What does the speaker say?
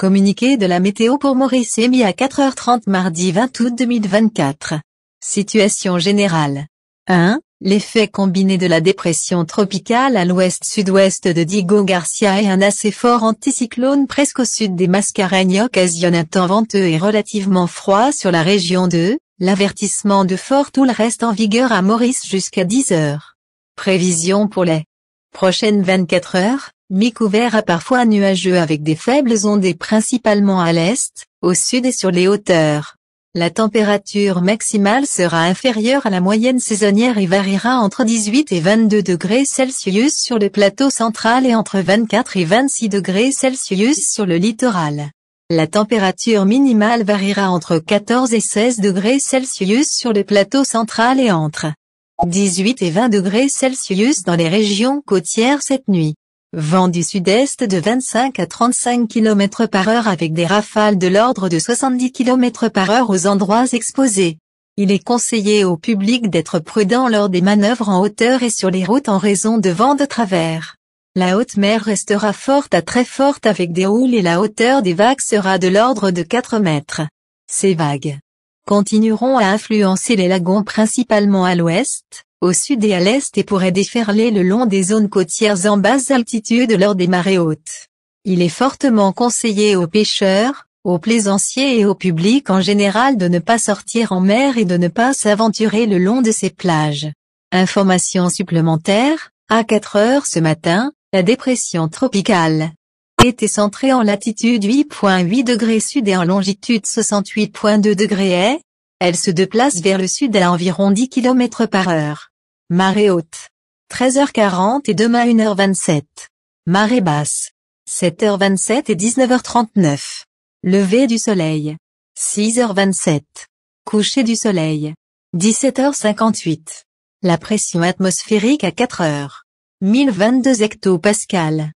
Communiqué de la météo pour Maurice émis à 4h30 mardi 20 août 2024. Situation générale. 1. L'effet combiné de la dépression tropicale à l'ouest-sud-ouest de Diego Garcia et un assez fort anticyclone presque au sud des Mascareignes occasionne un temps venteux et relativement froid sur la région 2. L'avertissement de Fort Houle reste en vigueur à Maurice jusqu'à 10 heures. Prévision pour les prochaines 24 heures. Mi-couvert à parfois nuageux avec des faibles ondées principalement à l'est, au sud et sur les hauteurs. La température maximale sera inférieure à la moyenne saisonnière et variera entre 18 et 22 degrés Celsius sur le plateau central et entre 24 et 26 degrés Celsius sur le littoral. La température minimale variera entre 14 et 16 degrés Celsius sur le plateau central et entre 18 et 20 degrés Celsius dans les régions côtières cette nuit. Vent du sud-est de 25 à 35 km par heure avec des rafales de l'ordre de 70 km par heure aux endroits exposés. Il est conseillé au public d'être prudent lors des manœuvres en hauteur et sur les routes en raison de vents de travers. La haute mer restera forte à très forte avec des houles et la hauteur des vagues sera de l'ordre de 4 mètres. Ces vagues continueront à influencer les lagons principalement à l'ouest, au sud et à l'est et pourraient déferler le long des zones côtières en basse altitude lors des marées hautes. Il est fortement conseillé aux pêcheurs, aux plaisanciers et au public en général de ne pas sortir en mer et de ne pas s'aventurer le long de ces plages. Informations supplémentaires, à 4 heures ce matin, la dépression tropicale était centrée en latitude 8,8 degrés sud et en longitude 68,2 degrés est. Elle se déplace vers le sud à environ 10 km par heure. Marée haute. 13h40 et demain 1h27. Marée basse. 7h27 et 19h39. Lever du soleil. 6h27. Coucher du soleil. 17h58. La pression atmosphérique à 4 heures. 1022 hectopascales.